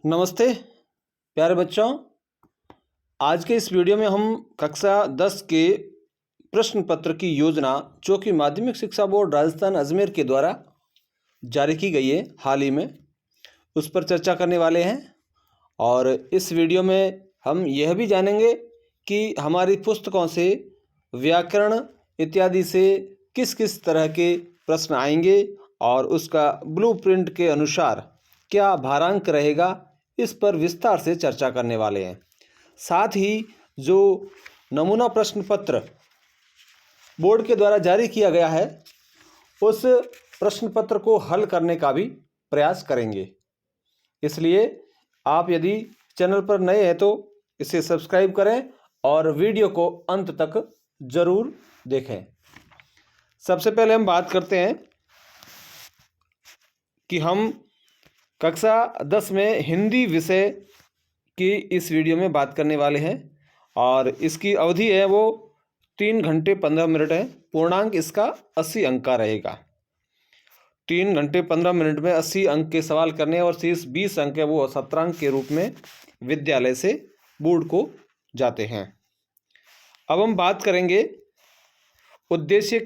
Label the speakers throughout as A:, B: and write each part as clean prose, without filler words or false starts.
A: नमस्ते प्यारे बच्चों। आज के इस वीडियो में हम कक्षा 10 के प्रश्न पत्र की योजना जो कि माध्यमिक शिक्षा बोर्ड राजस्थान अजमेर के द्वारा जारी की गई है हाल ही में, उस पर चर्चा करने वाले हैं। और इस वीडियो में हम यह भी जानेंगे कि हमारी पुस्तकों से व्याकरण इत्यादि से किस किस तरह के प्रश्न आएंगे और उसका ब्लूप्रिंट के अनुसार क्या भारांक रहेगा, इस पर विस्तार से चर्चा करने वाले हैं। साथ ही जो नमूना प्रश्न पत्र बोर्ड के द्वारा जारी किया गया है उस प्रश्न पत्र को हल करने का भी प्रयास करेंगे। इसलिए आप यदि चैनल पर नए हैं तो इसे सब्सक्राइब करें और वीडियो को अंत तक जरूर देखें। सबसे पहले हम बात करते हैं कि हम कक्षा 10 में हिंदी विषय की इस वीडियो में बात करने वाले हैं और इसकी अवधि है वो 3 घंटे 15 मिनट है। पूर्णांक इसका 80 अंक का रहेगा। 3 घंटे 15 मिनट में 80 अंक के सवाल करने और शेष 20 अंक है वो सत्रांक के रूप में विद्यालय से बोर्ड को जाते हैं। अब हम बात करेंगे उद्देश्य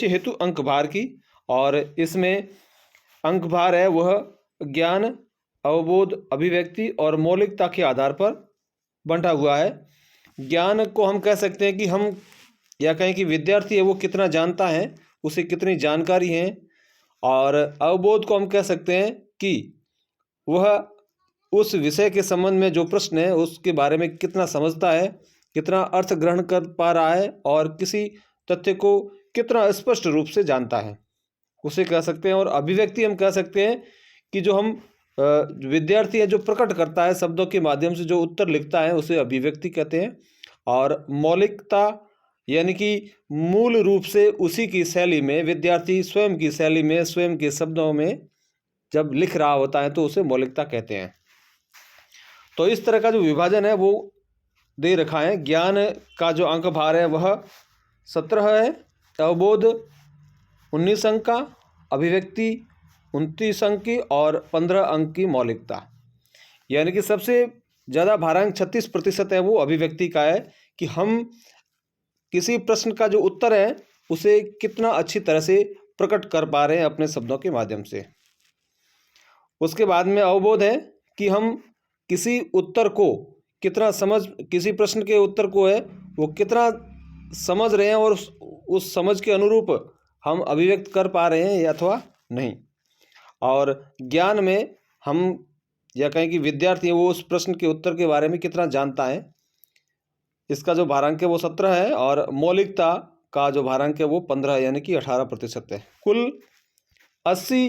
A: हेतु अंक भार की, और इसमें अंक भार है वह ज्ञान, अवबोध, अभिव्यक्ति और मौलिकता के आधार पर बंटा हुआ है। ज्ञान को हम कह सकते हैं कि हम या कहें कि विद्यार्थी है वो कितना जानता है, उसे कितनी जानकारी है। और अवबोध को हम कह सकते हैं कि वह उस विषय के संबंध में जो प्रश्न है उसके बारे में कितना समझता है, कितना अर्थ ग्रहण कर पा रहा है और किसी तथ्य को कितना स्पष्ट रूप से जानता है, उसे कह सकते हैं। और अभिव्यक्ति हम कह सकते हैं कि जो हम विद्यार्थी है जो प्रकट करता है शब्दों के माध्यम से, जो उत्तर लिखता है, उसे अभिव्यक्ति कहते हैं। और मौलिकता यानी कि मूल रूप से उसी की शैली में, विद्यार्थी स्वयं की शैली में, स्वयं के शब्दों में जब लिख रहा होता है तो उसे मौलिकता कहते हैं। तो इस तरह का जो विभाजन है वो दे रखा है। ज्ञान का जो अंक भार है वह 17 है, अवबोध 19 अंक का, अभिव्यक्ति 29 अंक की और 15 अंक की मौलिकता। यानी कि सबसे ज़्यादा भारांक 36% है वो अभिव्यक्ति का है कि हम किसी प्रश्न का जो उत्तर है उसे कितना अच्छी तरह से प्रकट कर पा रहे हैं अपने शब्दों के माध्यम से। उसके बाद में अवबोध है कि हम किसी उत्तर को कितना समझ, किसी प्रश्न के उत्तर को है वो कितना समझ रहे हैं और उस समझ के अनुरूप हम अभिव्यक्त कर पा रहे हैं अथवा नहीं। और ज्ञान में हम या कहें कि विद्यार्थी है वो उस प्रश्न के उत्तर के बारे में कितना जानता है, इसका जो भारांक है वो 17 है। और मौलिकता का जो भारांक है वो 15 यानी कि 18% है। कुल 80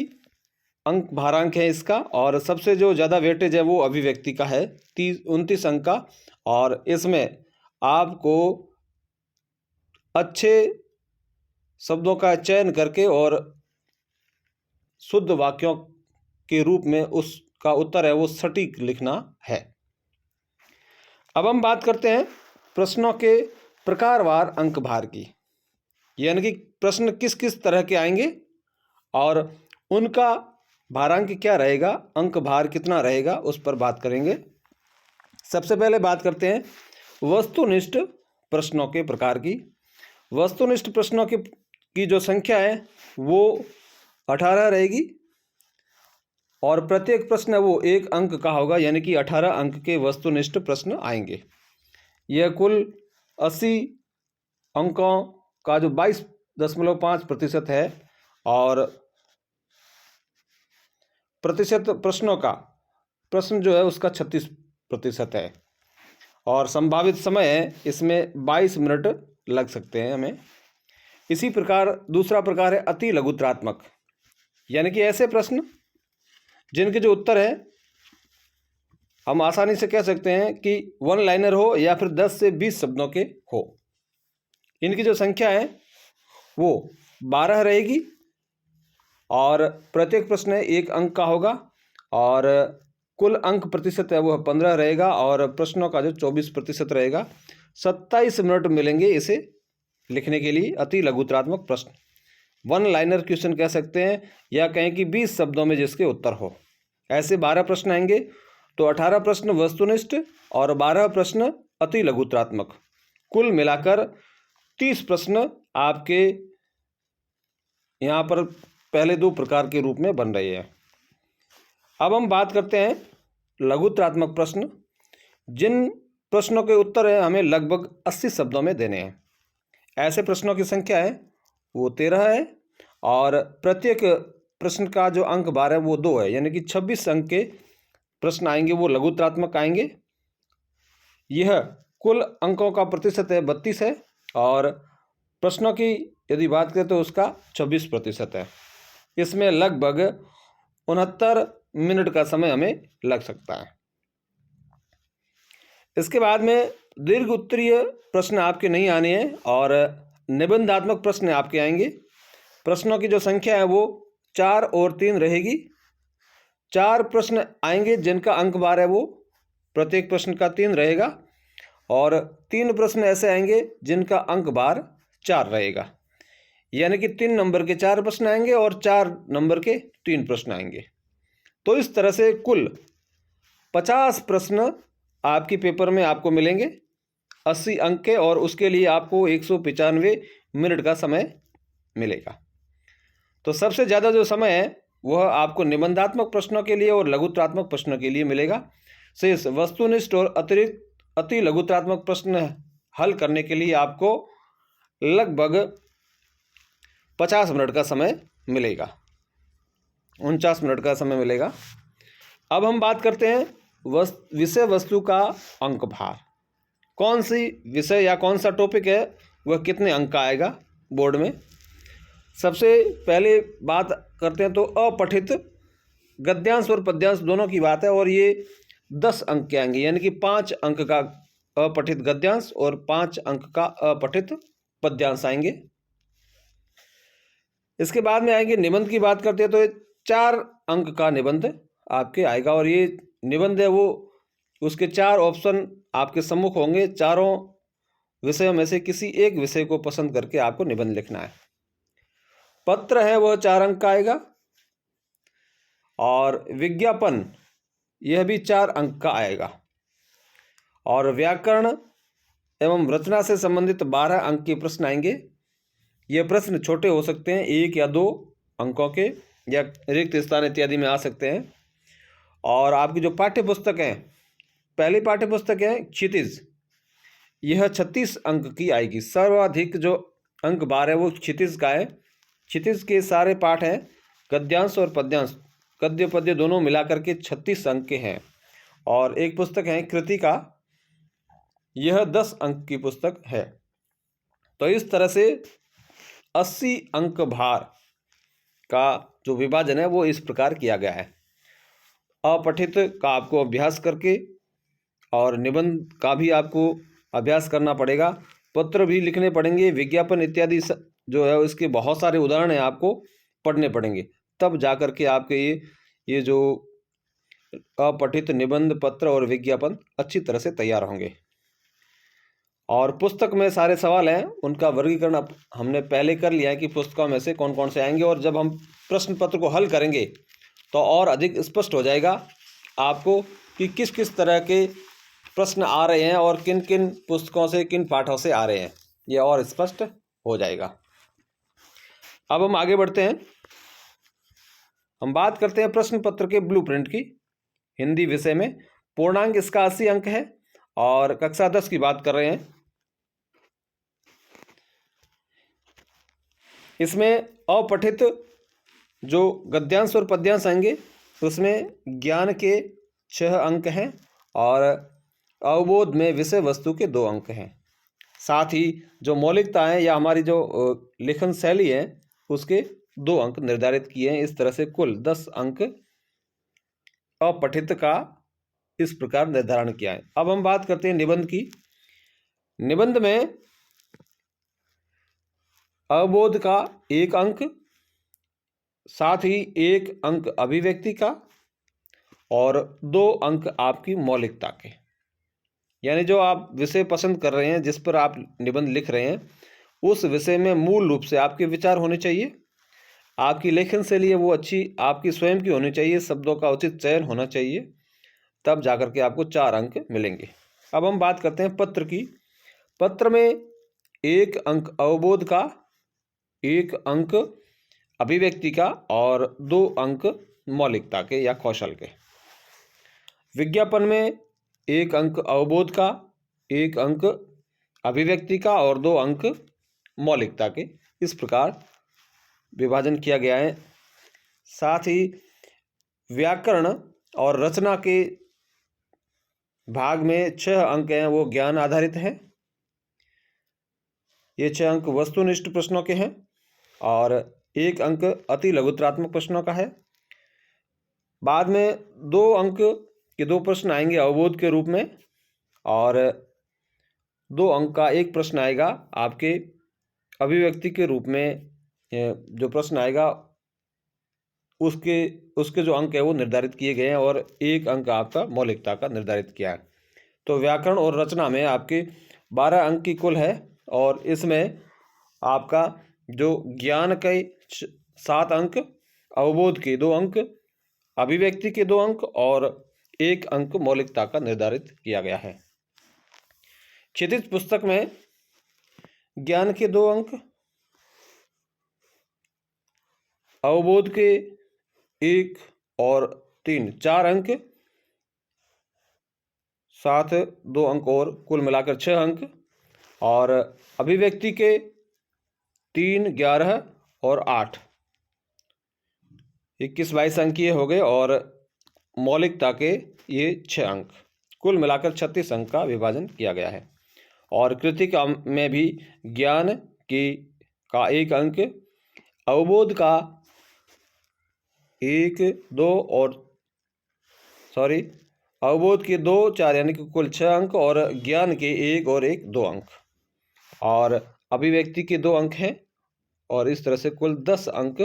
A: अंक भारांक है इसका। और सबसे जो ज़्यादा वेटेज है वो अभिव्यक्ति का है 29 अंक का। और इसमें आपको अच्छे शब्दों का चयन करके और शुद्ध वाक्यों के रूप में उसका उत्तर है वो सटीक लिखना है। अब हम बात करते हैं प्रश्नों के प्रकारवार अंक भार की, यानी कि प्रश्न किस किस तरह के आएंगे और उनका भारांक क्या रहेगा, अंक भार कितना रहेगा, उस पर बात करेंगे। सबसे पहले बात करते हैं वस्तुनिष्ठ प्रश्नों के प्रकार की। वस्तुनिष्ठ प्रश्नों की जो संख्या है वो 18 रहेगी और प्रत्येक प्रश्न है वो 1 अंक का होगा, यानी कि 18 अंक के वस्तुनिष्ठ प्रश्न आएंगे। यह कुल 80 अंकों का जो 22.5% है और प्रतिशत प्रश्नों का प्रश्न जो है उसका 36% है। और संभावित समय है इसमें 22 मिनट लग सकते हैं हमें। इसी प्रकार दूसरा प्रकार है अति लघुत्रात्मक, यानी कि ऐसे प्रश्न जिनके जो उत्तर है हम आसानी से कह सकते हैं कि 1 लाइनर हो या फिर 10 से 20 शब्दों के हो। इनकी जो संख्या है वो 12 रहेगी और प्रत्येक प्रश्न 1 अंक का होगा और कुल अंक प्रतिशत है वो 15 रहेगा और प्रश्नों का जो 24% रहेगा। 27 मिनट मिलेंगे इसे लिखने के लिए। अति लघुत्रात्मक प्रश्न 1 लाइनर क्वेश्चन कह सकते हैं या कहें कि 20 शब्दों में जिसके उत्तर हो। ऐसे 12 प्रश्न आएंगे। तो 18 प्रश्न वस्तुनिष्ठ और 12 प्रश्न अति लघुत्रात्मक, कुल मिलाकर 30 प्रश्न आपके यहाँ पर पहले 2 प्रकार के रूप में बन रहे हैं। अब हम बात करते हैं लघुत्रात्मक प्रश्न, जिन प्रश्नों के उत्तर है हमें लगभग 80 शब्दों में देने हैं। ऐसे प्रश्नों की संख्या है वो 13 है और प्रत्येक प्रश्न का जो अंक भार है वो 2 है, यानी कि 26 अंक के प्रश्न आएंगे वो लघुत्रात्मक आएंगे। यह कुल अंकों का प्रतिशत है 32 है और प्रश्नों की यदि बात करें तो उसका 26% है। इसमें लगभग 69 मिनट का समय हमें लग सकता है। इसके बाद में दीर्घ उत्तरीय प्रश्न आपके नहीं आने हैं और निबंधात्मक प्रश्न आपके आएंगे। प्रश्नों की जो संख्या है वो 4 और 3 रहेगी। 4 प्रश्न आएंगे जिनका अंक भार है वो प्रत्येक प्रश्न का 3 रहेगा और 3 प्रश्न ऐसे आएंगे जिनका अंक भार 4 रहेगा, यानी कि 3 नंबर के 4 प्रश्न आएंगे और 4 नंबर के 3 प्रश्न आएंगे। तो इस तरह से कुल 50 प्रश्न आपके पेपर में आपको मिलेंगे 80 अंक के, और उसके लिए आपको 195 मिनट का समय मिलेगा। तो सबसे ज़्यादा जो समय है वह आपको निबंधात्मक प्रश्नों के लिए और लघुत्रात्मक प्रश्नों के लिए मिलेगा। शेष वस्तुनिष्ठ और अतिरिक्त अति लघुत्रात्मक प्रश्न हल करने के लिए आपको लगभग 50 मिनट का समय मिलेगा, 49 मिनट का समय मिलेगा। अब हम बात करते हैं विषय वस्तु का अंक भार। कौन सी विषय या कौन सा टॉपिक है वह कितने अंक का आएगा बोर्ड में। सबसे पहले बात करते हैं तो अपठित गद्यांश और पद्यांश दोनों की बात है, और ये 10 अंक के आएंगे, यानी कि 5 अंक का अपठित गद्यांश और 5 अंक का अपठित पद्यांश आएंगे। इसके बाद में आएंगे निबंध की बात करते हैं तो 4 अंक का निबंध आपके आएगा, और ये निबंध है वो उसके 4 ऑप्शन आपके सम्मुख होंगे। चारों विषयों में से किसी एक विषय को पसंद करके आपको निबंध लिखना है। पत्र है वह 4 अंक का आएगा, और विज्ञापन यह भी 4 अंक का आएगा, और व्याकरण एवं रचना से संबंधित 12 अंक के प्रश्न आएंगे। ये प्रश्न छोटे हो सकते हैं, 1 या 2 अंकों के, या रिक्त स्थान इत्यादि में आ सकते हैं। और आपकी जो पाठ्य पुस्तक है, पहली पाठ्य पुस्तक है क्षितिज, यह 36 अंक की आएगी। सर्वाधिक जो अंक भार है वो क्षितिज का है। क्षितिज के सारे पाठ हैं गद्यांश और पद्यांश, गद्य पद्य दोनों मिलाकर के 36 अंक के हैं। और एक पुस्तक है कृतिका, यह 10 अंक की पुस्तक है। तो इस तरह से 80 अंक भार का जो विभाजन है वो इस प्रकार किया गया है। अपठित का आपको अभ्यास करके और निबंध का भी आपको अभ्यास करना पड़ेगा, पत्र भी लिखने पड़ेंगे, विज्ञापन इत्यादि जो है इसके बहुत सारे उदाहरण हैं आपको पढ़ने पड़ेंगे, तब जाकर के आपके ये जो अपठित निबंध, पत्र और विज्ञापन अच्छी तरह से तैयार होंगे। और पुस्तक में सारे सवाल हैं, उनका वर्गीकरण अब हमने पहले कर लिया है कि पुस्तकों में से कौन कौन से आएंगे, और जब हम प्रश्न पत्र को हल करेंगे तो और अधिक स्पष्ट हो जाएगा आपको कि किस किस तरह के प्रश्न आ रहे हैं और किन किन पुस्तकों से, किन पाठों से आ रहे हैं, ये और स्पष्ट हो जाएगा। अब हम आगे बढ़ते हैं, हम बात करते हैं प्रश्न पत्र के ब्लूप्रिंट की। हिंदी विषय में पूर्णांक इसका 80 अंक है, और कक्षा 10 की बात कर रहे हैं। इसमें अपठित जो गद्यांश और पद्यांश आएंगे उसमें ज्ञान के 6 अंक हैं, और अवबोध में विषय वस्तु के 2 अंक हैं। साथ ही जो मौलिकता है या हमारी जो लेखन शैली है उसके 2 अंक निर्धारित किए हैं। इस तरह से कुल 10 अंक अपठित का इस प्रकार निर्धारण किया है। अब हम बात करते हैं निबंध की। निबंध में अवबोध का 1 अंक, साथ ही 1 अंक अभिव्यक्ति का, और 2 अंक आपकी मौलिकता के। यानी जो आप विषय पसंद कर रहे हैं, जिस पर आप निबंध लिख रहे हैं, उस विषय में मूल रूप से आपके विचार होने चाहिए। आपकी लेखन शैली है वो अच्छी आपकी स्वयं की होनी चाहिए, शब्दों का उचित चयन होना चाहिए, तब जाकर के आपको 4 अंक मिलेंगे। अब हम बात करते हैं पत्र की। पत्र में 1 अंक अवबोध का, 1 अंक अभिव्यक्ति का और 2 अंक मौलिकता के या कौशल के। विज्ञापन में 1 अंक अवबोध का, 1 अंक अभिव्यक्ति का और 2 अंक मौलिकता के, इस प्रकार विभाजन किया गया है। साथ ही व्याकरण और रचना के भाग में 6 अंक हैं वो ज्ञान आधारित है। ये 6 अंक वस्तुनिष्ठ प्रश्नों के हैं और 1 अंक अति लघुत्रात्मक प्रश्नों का है। बाद में 2 अंक के 2 प्रश्न आएंगे अवबोध के रूप में और 2 अंक का 1 प्रश्न आएगा आपके अभिव्यक्ति के रूप में। जो प्रश्न आएगा उसके जो अंक है वो निर्धारित किए गए हैं और 1 अंक आपका मौलिकता का निर्धारित किया है। तो व्याकरण और रचना में आपके 12 अंक की कुल है और इसमें आपका जो ज्ञान के 7 अंक, अवबोध के 2 अंक, अभिव्यक्ति के 2 अंक और 1 अंक मौलिकता का निर्धारित किया गया है। क्षितिज पुस्तक में ज्ञान के 2 अंक, अवबोध के 1 और 3, 4 अंक, साथ 2 अंक और कुल मिलाकर 6 अंक और अभिव्यक्ति के 3, 11 और 8, 21-22 अंक ये हो गए और मौलिकता के ये 6 अंक, कुल मिलाकर 36 अंक का विभाजन किया गया है। और कृति का में भी ज्ञान का 1 अंक, अवबोध का 1, 2 और अवबोध के 2, 4 यानी कि कुल 6 अंक और ज्ञान के 1 और 1, 2 अंक और अभिव्यक्ति के 2 अंक हैं और इस तरह से कुल 10 अंक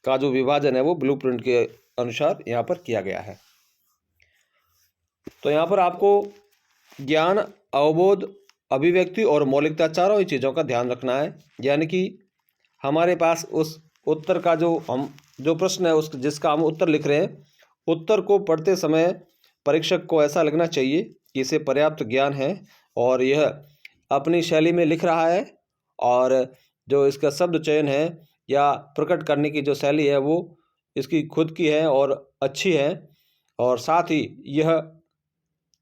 A: का जो विभाजन है वो ब्लूप्रिंट के अनुसार यहाँ पर किया गया है। तो यहाँ पर आपको ज्ञान, अवबोध, अभिव्यक्ति और मौलिकता चारों ही चीज़ों का ध्यान रखना है। यानी कि हमारे पास उस उत्तर का जो प्रश्न है उस जिसका हम उत्तर लिख रहे हैं, उत्तर को पढ़ते समय परीक्षक को ऐसा लगना चाहिए कि इसे पर्याप्त ज्ञान है और यह अपनी शैली में लिख रहा है और जो इसका शब्द चयन है या प्रकट करने की जो शैली है वो इसकी खुद की है और अच्छी है और साथ ही यह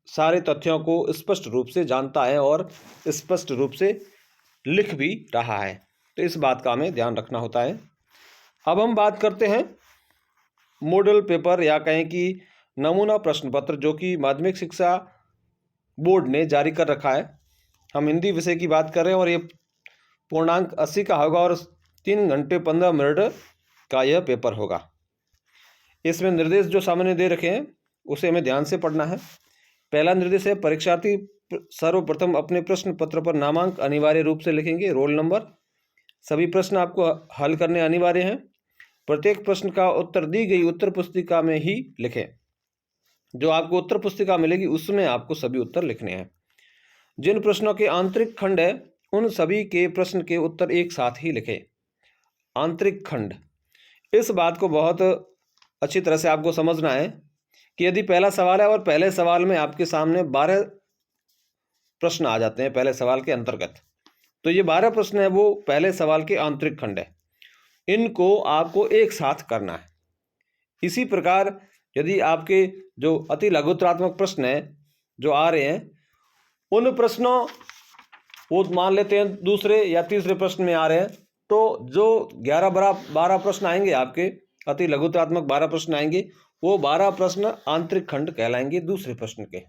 A: सारे तथ्यों को स्पष्ट रूप से जानता है और स्पष्ट रूप से लिख भी रहा है। तो इस बात का हमें ध्यान रखना होता है। अब हम बात करते हैं मॉडल पेपर या कहें कि नमूना प्रश्न पत्र जो कि माध्यमिक शिक्षा बोर्ड ने जारी कर रखा है। हम हिंदी विषय की बात कर रहे हैं और ये पूर्णांक 80 का होगा और 3 घंटे 15 मिनट का यह पेपर होगा। इसमें निर्देश जो सामने दे रखे हैं उसे हमें ध्यान से पढ़ना है। पहला निर्देश है, परीक्षार्थी सर्वप्रथम अपने प्रश्न पत्र पर नामांक अनिवार्य रूप से लिखेंगे, रोल नंबर। सभी प्रश्न आपको हल करने अनिवार्य हैं। प्रत्येक प्रश्न का उत्तर दी गई उत्तर पुस्तिका में ही लिखें। जो आपको उत्तर पुस्तिका मिलेगी उसमें आपको सभी उत्तर लिखने हैं। जिन प्रश्नों के आंतरिक खंड है उन सभी के प्रश्न के उत्तर एक साथ ही लिखें। आंतरिक खंड, इस बात को बहुत अच्छी तरह से आपको समझना है कि यदि पहला सवाल है और पहले सवाल में आपके सामने 12 प्रश्न आ जाते हैं पहले सवाल के अंतर्गत, तो ये 12 प्रश्न है वो पहले सवाल के आंतरिक खंड है, इनको आपको एक साथ करना है। इसी प्रकार यदि आपके जो अति लघुत्रात्मक प्रश्न हैं जो आ रहे हैं उन प्रश्नों वो मान लेते हैं दूसरे या तीसरे प्रश्न में आ रहे हैं, तो जो 12 प्रश्न आएंगे आपके अति लघुत्रात्मक 12 प्रश्न आएंगे वो 12 प्रश्न आंतरिक खंड कहलाएंगे दूसरे प्रश्न के।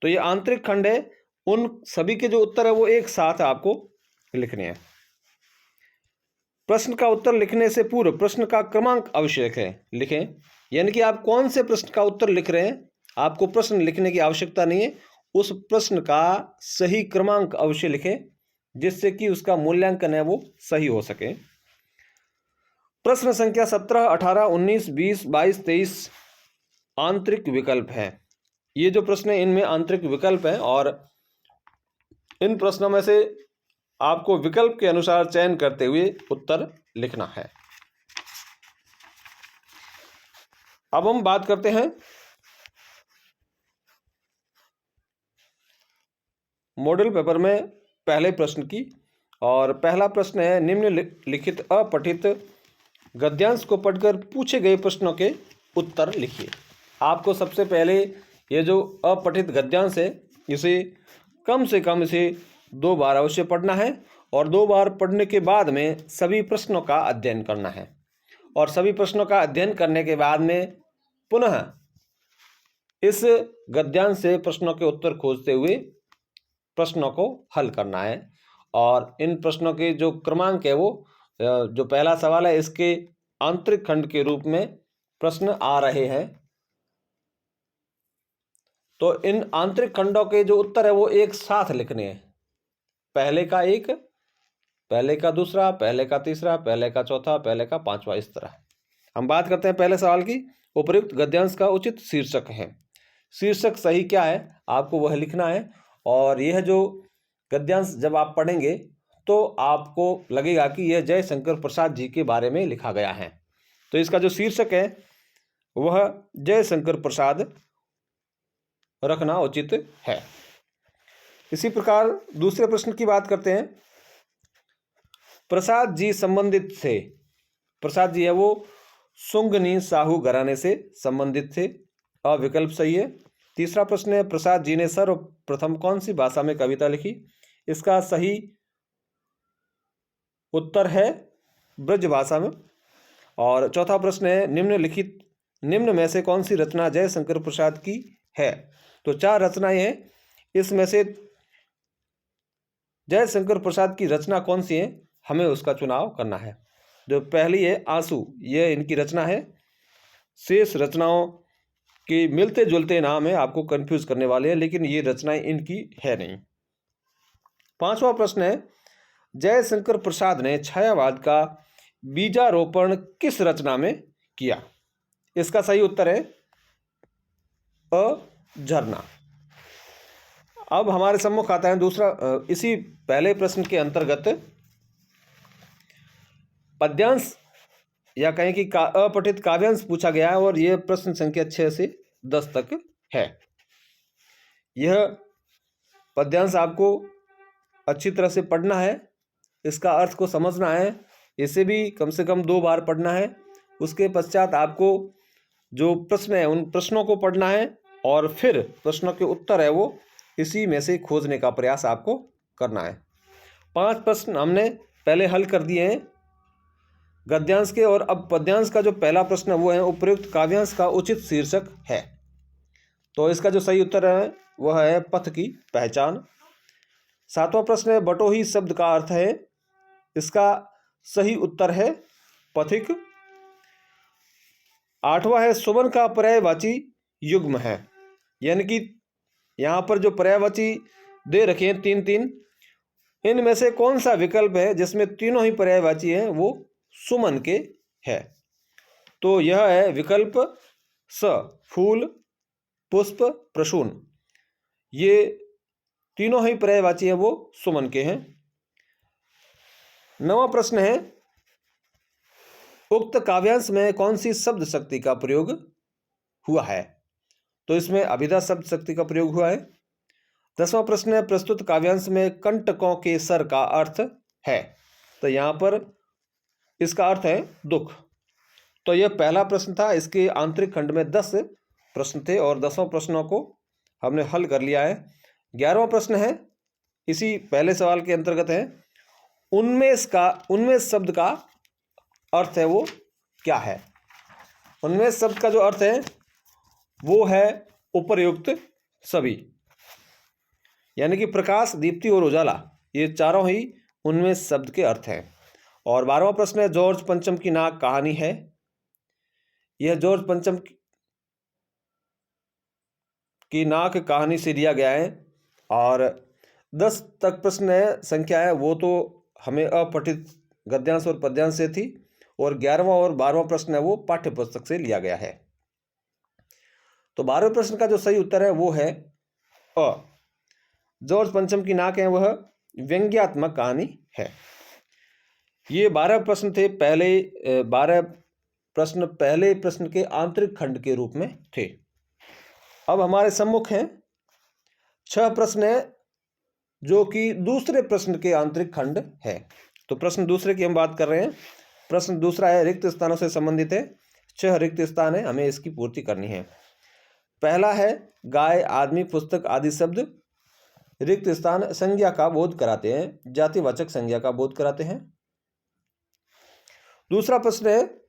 A: तो ये आंतरिक खंड है, उन सभी के जो उत्तर है वो एक साथ आपको लिखने हैं। प्रश्न का उत्तर लिखने से पूर्व प्रश्न का क्रमांक अवश्य लिखें। यानी कि आप कौन से प्रश्न का उत्तर लिख रहे हैं, आपको प्रश्न लिखने की आवश्यकता नहीं है, उस प्रश्न का सही क्रमांक अवश्य लिखें जिससे कि उसका मूल्यांकन है वो सही हो सके। प्रश्न संख्या 17, 18, 19, 20, 22, 23 आंतरिक विकल्प हैं। ये जो प्रश्न है इनमें आंतरिक विकल्प हैं और इन प्रश्नों में से आपको विकल्प के अनुसार चयन करते हुए उत्तर लिखना है। अब हम बात करते हैं मॉडल पेपर में पहले प्रश्न की। और पहला प्रश्न है, निम्नलिखित अपठित गद्यांश को पढ़कर पूछे गए प्रश्नों के उत्तर लिखिए। आपको सबसे पहले ये जो अपठित गद्यांश है इसे कम से कम इसे 2 बार अवश्य पढ़ना है और 2 बार पढ़ने के बाद में सभी प्रश्नों का अध्ययन करना है। और सभी प्रश्नों का अध्ययन करने के बाद में पुनः इस गद्यांश से प्रश्नों के उत्तर खोजते हुए प्रश्नों को हल करना है। और इन प्रश्नों के जो क्रमांक है वो जो पहला सवाल है इसके आंतरिक खंड के रूप में प्रश्न आ रहे हैं। तो इन आंतरिक खंडों के जो उत्तर है वो एक साथ लिखने हैं। पहले का एक, पहले का दूसरा, पहले का तीसरा, पहले का चौथा, पहले का पांचवा, इस तरह। हम बात करते हैं पहले सवाल की। उपर्युक्त गद्यांश का उचित शीर्षक है। शीर्षक सही क्या है आपको वह लिखना है। और यह जो गद्यांश जब आप पढ़ेंगे तो आपको लगेगा कि यह जयशंकर प्रसाद जी के बारे में लिखा गया है। तो इसका जो शीर्षक है वह जयशंकर प्रसाद रखना उचित है। इसी प्रकार दूसरे प्रश्न की बात करते हैं। प्रसाद जी संबंधित थे। प्रसाद जी है वो सुंगनी साहू घराने से संबंधित थे। अविकल्प सही है। तीसरा प्रश्न है, प्रसाद जी ने सर्वप्रथम कौन सी भाषा में कविता लिखी। इसका सही उत्तर है ब्रज भाषा में। और चौथा प्रश्न है, निम्न में से कौन सी रचना जयशंकर प्रसाद की है। तो 4 रचनाएं हैं, इसमें से जयशंकर प्रसाद की रचना कौन सी है हमें उसका चुनाव करना है। जो पहली है आंसू, यह इनकी रचना है। शेष रचनाओं के मिलते जुलते नाम है, आपको कंफ्यूज करने वाले हैं, लेकिन ये रचनाएं इनकी है नहीं। पांचवा प्रश्न है, जयशंकर प्रसाद ने छायावाद का बीजारोपण किस रचना में किया। इसका सही उत्तर है अ झरना। अब हमारे सम्मुख आता है दूसरा, इसी पहले प्रश्न के अंतर्गत पद्यांश या कहें कि अपठित काव्यांश पूछा गया है। और यह प्रश्न संख्या 6 से 10 तक है। यह पद्यांश आपको अच्छी तरह से पढ़ना है, इसका अर्थ को समझना है, इसे भी कम से कम 2 बार पढ़ना है। उसके पश्चात आपको जो प्रश्न है उन प्रश्नों को पढ़ना है और फिर प्रश्नों के उत्तर है वो इसी में से खोजने का प्रयास आपको करना है। 5 प्रश्न हमने पहले हल कर दिए हैं गद्यांश के। और अब पद्यांश का जो पहला प्रश्न है वो है, उपर्युक्त काव्यांश का उचित शीर्षक है। तो इसका जो सही उत्तर है वह है पथ की पहचान। 7वां प्रश्न है, बटोही शब्द का अर्थ है। इसका सही उत्तर है पथिक। 8वां है, सुमन का पर्यायवाची युग्म है। यानी कि यहाँ पर जो पर्यायवाची दे रखे हैं 3-3, इनमें से कौन सा विकल्प है जिसमें तीनों ही पर्यायवाची हैं वो सुमन के है। तो यह है विकल्प स, फूल, पुष्प, प्रसून। ये तीनों ही पर्यायवाची हैं वो सुमन के हैं। 9वां प्रश्न है, उक्त काव्यांश में कौन सी शब्द शक्ति का प्रयोग हुआ है। तो इसमें अभिधा शब्द शक्ति का प्रयोग हुआ है। 10वां प्रश्न है, प्रस्तुत काव्यांश में कंटकों के सर का अर्थ है। तो यहाँ पर इसका अर्थ है दुख। तो यह पहला प्रश्न था। इसके आंतरिक खंड में 10 प्रश्न थे और 10 प्रश्नों को हमने हल कर लिया है। 11वां प्रश्न है, इसी पहले सवाल के अंतर्गत है, उन्मेष शब्द का अर्थ है वो क्या है। उन्मेष शब्द का जो अर्थ है वो है उपर्युक्त सभी। यानी कि प्रकाश, दीप्ति और उजाला, ये चारों ही उन्मेष शब्द के अर्थ हैं। और 12वां प्रश्न है, जॉर्ज पंचम की नाक कहानी है। यह जॉर्ज पंचम की नाक कहानी से लिया गया है। और 10 तक प्रश्न है संख्या है वो तो हमें अपठित गद्यांश और पद्यांश से थी। और 11वां और 12वां प्रश्न है वो पाठ्य पुस्तक से लिया गया है। तो 12वें प्रश्न का जो सही उत्तर है वो है अ, जॉर्ज पंचम की नाक है वह व्यंग्यात्मक कहानी है। ये 12 प्रश्न थे। पहले 12 प्रश्न पहले प्रश्न के आंतरिक खंड के रूप में थे। अब हमारे सम्मुख हैं 6 प्रश्न है जो कि दूसरे प्रश्न के आंतरिक खंड है। तो प्रश्न दूसरे की हम बात कर रहे हैं। प्रश्न दूसरा है, रिक्त स्थानों से संबंधित है। 6 रिक्त स्थान है, हमें इसकी पूर्ति करनी है। पहला है, गाय, आदमी, पुस्तक आदि शब्द रिक्त स्थान संज्ञा का बोध कराते हैं, जातिवाचक संज्ञा का बोध कराते हैं। दूसरा प्रश्न है,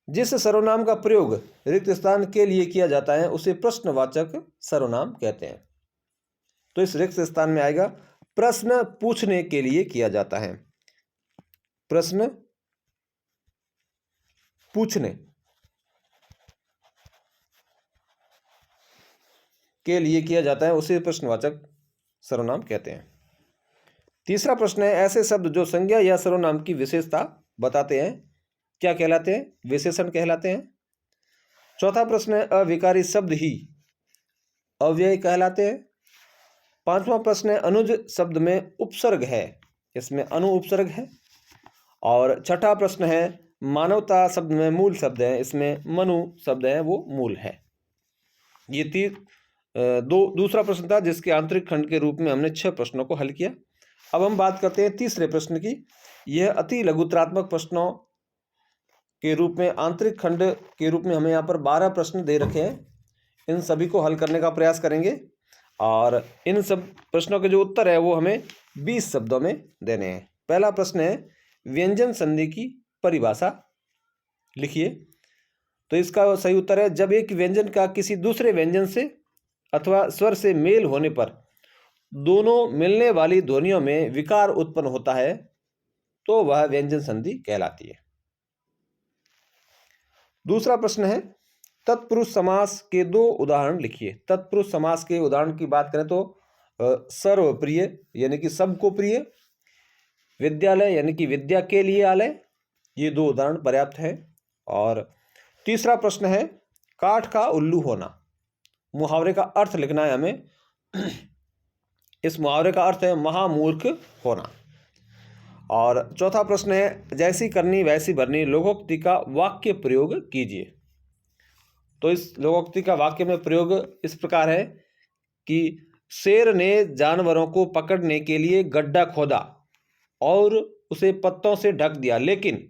A: जिस सर्वनाम का प्रयोग रिक्त स्थान के लिए किया जाता है उसे प्रश्नवाचक सर्वनाम कहते हैं। तो इस रिक्त स्थान में आएगा, प्रश्न पूछने के लिए किया जाता है। प्रश्न पूछने के लिए किया जाता है उसे प्रश्नवाचक सर्वनाम कहते हैं। तीसरा प्रश्न है, ऐसे शब्द जो संज्ञा या सर्वनाम की विशेषता बताते हैं क्या कहलाते हैं? विशेषण कहलाते हैं। चौथा प्रश्न है, अविकारी शब्द ही अव्यय कहलाते हैं। पांचवा प्रश्न है, अनुज शब्द में उपसर्ग है, इसमें अनु उपसर्ग है। और छठा प्रश्न है, मानवता शब्द में मूल शब्द है, इसमें मनु शब्द है वो मूल है। ये दूसरा प्रश्न था जिसके आंतरिक खंड के रूप में हमने 6 प्रश्नों को हल किया। अब हम बात करते हैं तीसरे प्रश्न की। यह अति लघुत्रात्मक प्रश्नों के रूप में आंतरिक खंड के रूप में हमें यहाँ पर 12 प्रश्न दे रखे हैं। इन सभी को हल करने का प्रयास करेंगे और इन सब प्रश्नों के जो उत्तर है वो हमें 20 शब्दों में देने हैं। पहला प्रश्न है, व्यंजन संधि की परिभाषा लिखिए। तो इसका सही उत्तर है, जब एक व्यंजन का किसी दूसरे व्यंजन से अथवा स्वर से मेल होने पर दोनों मिलने वाली ध्वनियों में विकार उत्पन्न होता है तो वह व्यंजन संधि कहलाती है। दूसरा प्रश्न है, तत्पुरुष समास के 2 उदाहरण लिखिए। तत्पुरुष समास के उदाहरण की बात करें तो सर्वप्रिय यानी कि सबको प्रिय, विद्यालय यानी कि विद्या के लिए आलय, ये 2 उदाहरण पर्याप्त है। और तीसरा प्रश्न है, काठ का उल्लू होना। मुहावरे का अर्थ लिखना है हमें। इस मुहावरे का अर्थ है महामूर्ख होना। और चौथा प्रश्न है, जैसी करनी वैसी भरनी लोकोक्ति का वाक्य प्रयोग कीजिए। तो इस लोकोक्ति का वाक्य में प्रयोग इस प्रकार है कि शेर ने जानवरों को पकड़ने के लिए गड्ढा खोदा और उसे पत्तों से ढक दिया, लेकिन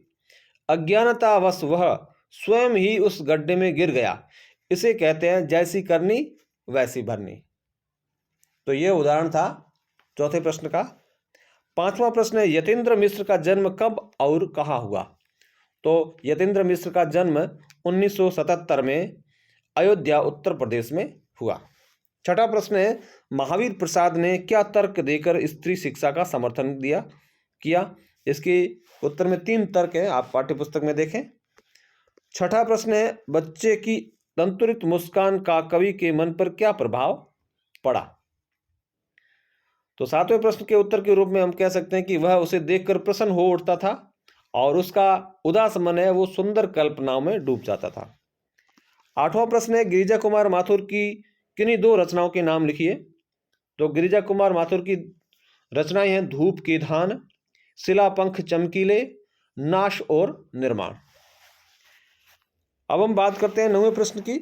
A: अज्ञानतावश वह स्वयं ही उस गड्ढे में गिर गया। इसे कहते हैं जैसी करनी वैसी भरनी। तो यह उदाहरण था चौथे प्रश्न का। पांचवा प्रश्न है, यतीन्द्र मिश्र का जन्म कब और कहाँ हुआ? तो यतीन्द्र मिश्र का जन्म 1977 में अयोध्या उत्तर प्रदेश में हुआ। छठा प्रश्न है, महावीर प्रसाद ने क्या तर्क देकर स्त्री शिक्षा का समर्थन किया? इसके उत्तर में 3 तर्क हैं, आप पाठ्यपुस्तक में देखें। छठा प्रश्न है, बच्चे की तंतुरित मुस्कान का कवि के मन पर क्या प्रभाव पड़ा? तो 7वें प्रश्न के उत्तर के रूप में हम कह सकते हैं कि वह उसे देखकर प्रसन्न हो उठता था और उसका उदास मन है वो सुंदर कल्पनाओं में डूब जाता था। 8वां प्रश्न है, गिरिजा कुमार माथुर की किन्हीं 2 रचनाओं के नाम लिखिए। तो गिरिजा कुमार माथुर की रचनाएं हैं धूप के धान, शिला पंख चमकीले, नाश और निर्माण। अब हम बात करते हैं 9वें प्रश्न की।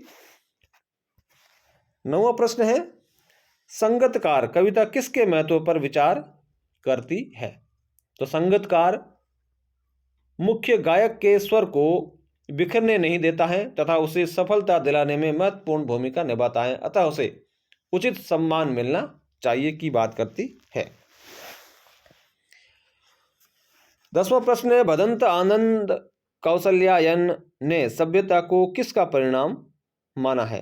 A: 9वां प्रश्न है, संगतकार कविता किसके महत्व पर विचार करती है? तो संगतकार मुख्य गायक के स्वर को बिखरने नहीं देता है तथा उसे सफलता दिलाने में महत्वपूर्ण भूमिका निभाता है, अतः उसे उचित सम्मान मिलना चाहिए की बात करती है। 10वां प्रश्न है, भदंत आनंद कौशल्यायन ने सभ्यता को किसका परिणाम माना है?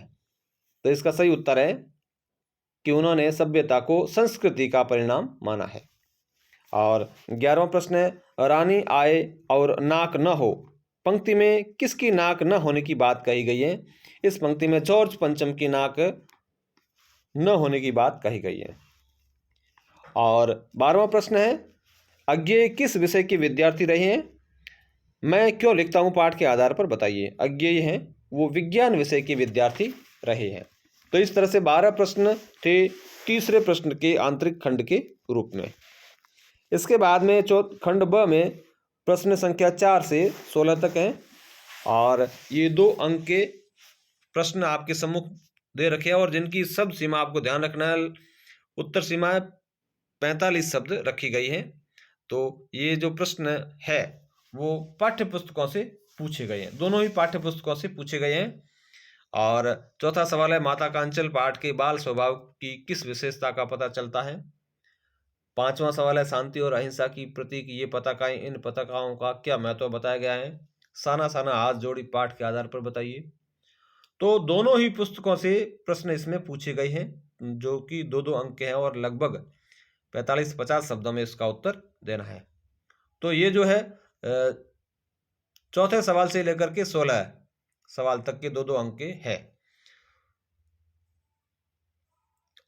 A: तो इसका सही उत्तर है कि उन्होंने सभ्यता को संस्कृति का परिणाम माना है। और 11वां प्रश्न है, रानी आए और नाक न हो पंक्ति में किसकी नाक न होने की बात कही गई है? इस पंक्ति में जॉर्ज पंचम की नाक न होने की बात कही गई है। और 12वां प्रश्न है, अज्ञेय किस विषय के विद्यार्थी रहे हैं? मैं क्यों लिखता हूँ पाठ के आधार पर बताइए। अज्ञेय हैं वो विज्ञान विषय के विद्यार्थी रहे हैं। तो इस तरह से 12 प्रश्न थे तीसरे प्रश्न के आंतरिक खंड के रूप में। इसके बाद में खंड ब में प्रश्न संख्या 4 से 16 तक हैं और ये 2 अंक के प्रश्न आपके सम्मुख दे रखे हैं और जिनकी सब सीमा आपको ध्यान रखना है। उत्तर सीमा 45 शब्द रखी गई है। तो ये जो प्रश्न है वो पाठ्य पुस्तकों से पूछे गए हैं, दोनों ही पाठ्य पुस्तकों से पूछे गए हैं। और चौथा सवाल है, माता कांचल पाठ के बाल स्वभाव की किस विशेषता का पता चलता है। पांचवा सवाल है, शांति और अहिंसा की प्रतीक ये पताकाएं, इन पताकाओं का क्या महत्व बताया गया है। साना साना हाथ जोड़ी पाठ के आधार पर बताइए। तो दोनों ही पुस्तकों से प्रश्न इसमें पूछे गए हैं जो कि 2-2 अंक के हैं और लगभग 45-50 शब्दों में इसका उत्तर देना है। तो ये जो है चौथे सवाल से लेकर के 16 सवाल तक के 2-2 अंक के है।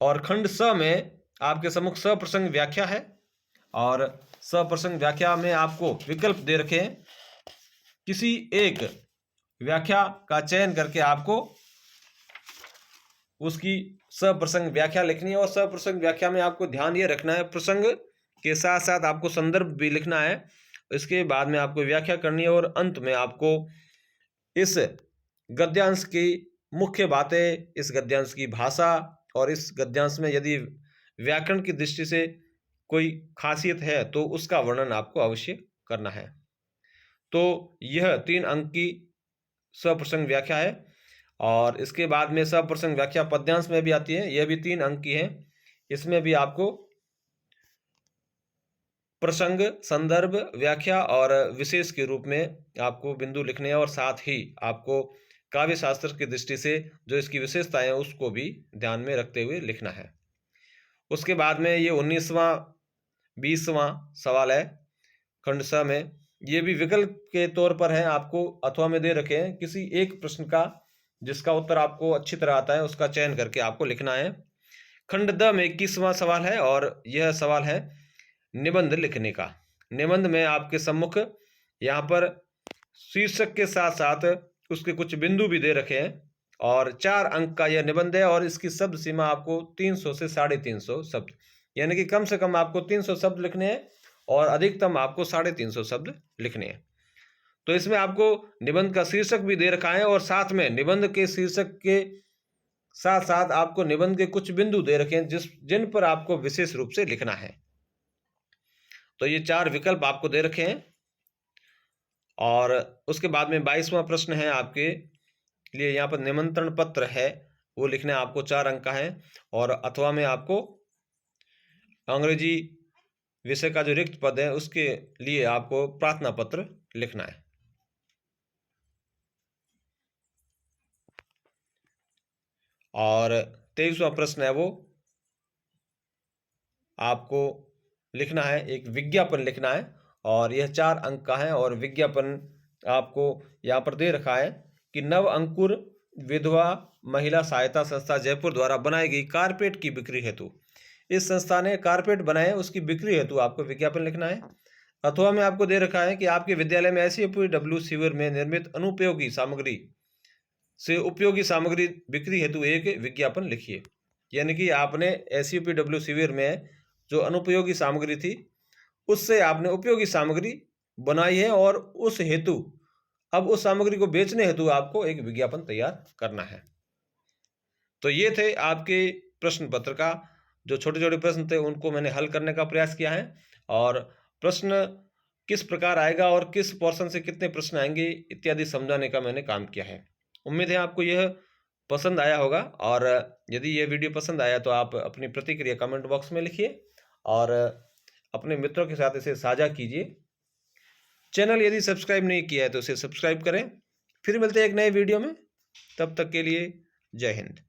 A: और खंड स में आपके सम्मुख सप्रसंग व्याख्या है और सप्रसंग व्याख्या में आपको विकल्प दे रखे हैं। किसी एक व्याख्या का चयन करके आपको उसकी सप्रसंग व्याख्या लिखनी है और सप्रसंग व्याख्या में आपको ध्यान ये रखना है, प्रसंग के साथ साथ आपको संदर्भ भी लिखना है। इसके बाद में आपको व्याख्या करनी है और अंत में आपको इस गद्यांश की मुख्य बातें, इस गद्यांश की भाषा और इस गद्यांश में यदि व्याकरण की दृष्टि से कोई खासियत है तो उसका वर्णन आपको अवश्य करना है। तो यह 3 अंक की सप्रसंग व्याख्या है और इसके बाद में सप्रसंग व्याख्या पद्यांश में भी आती है, यह भी 3 अंक की है। इसमें भी आपको प्रसंग, संदर्भ, व्याख्या और विशेष के रूप में आपको बिंदु लिखने हैं और साथ ही आपको काव्य शास्त्र की दृष्टि से जो इसकी विशेषताएं हैं उसको भी ध्यान में रखते हुए लिखना है। उसके बाद में ये 19वां 20वां सवाल है खंड स में, ये भी विकल्प के तौर पर है, आपको अथवा में दे रखे हैं। किसी एक प्रश्न का जिसका उत्तर आपको अच्छी तरह आता है उसका चयन करके आपको लिखना है। खंड द में 21वां सवाल है और यह सवाल है निबंध लिखने का। निबंध में आपके सम्मुख यहाँ पर शीर्षक के साथ साथ उसके कुछ बिंदु भी दे रखे हैं और 4 अंक का यह निबंध है और इसकी शब्द सीमा आपको 300 से 350 शब्द, यानी कि कम से कम आपको 300 शब्द लिखने हैं और अधिकतम आपको 350 शब्द लिखने हैं। तो इसमें आपको निबंध का शीर्षक भी दे रखा है और साथ में निबंध के शीर्षक के साथ साथ आपको निबंध के कुछ बिंदु दे रखे हैं जिन पर आपको विशेष रूप से लिखना है। तो ये 4 विकल्प आपको दे रखे हैं। और उसके बाद में 22वां प्रश्न है आपके लिए, यहाँ पर निमंत्रण पत्र है वो लिखना है आपको, 4 अंक का है और अथवा में आपको अंग्रेजी विषय का जो रिक्त पद है उसके लिए आपको प्रार्थना पत्र लिखना है। और 23वां प्रश्न है वो आपको लिखना है, एक विज्ञापन लिखना है और यह 4 अंक का है और विज्ञापन आपको यहाँ पर दे रखा है कि नव अंकुर विधवा महिला सहायता संस्था जयपुर द्वारा बनाई गई कारपेट की बिक्री हेतु, इस संस्था ने कारपेट बनाए उसकी बिक्री हेतु आपको विज्ञापन लिखना है। अथवा में आपको दे रखा है कि आपके विद्यालय में SCPW शिविर में निर्मित अनुपयोगी सामग्री से उपयोगी सामग्री बिक्री हेतु एक विज्ञापन लिखिए, यानी कि आपने SCPW शिविर में जो अनुपयोगी सामग्री थी उससे आपने उपयोगी सामग्री बनाई है और उस हेतु अब उस सामग्री को बेचने हेतु आपको एक विज्ञापन तैयार करना है। तो ये थे आपके प्रश्न पत्र का जो छोटे छोटे प्रश्न थे उनको मैंने हल करने का प्रयास किया है और प्रश्न किस प्रकार आएगा और किस पोर्शन से कितने प्रश्न आएंगे इत्यादि समझाने का मैंने काम किया है। उम्मीद है आपको यह पसंद आया होगा और यदि यह वीडियो पसंद आया तो आप अपनी प्रतिक्रिया कमेंट बॉक्स में लिखिए और अपने मित्रों के साथ इसे साझा कीजिए। चैनल यदि सब्सक्राइब नहीं किया है तो इसे सब्सक्राइब करें। फिर मिलते हैं एक नए वीडियो में, तब तक के लिए जय हिंद।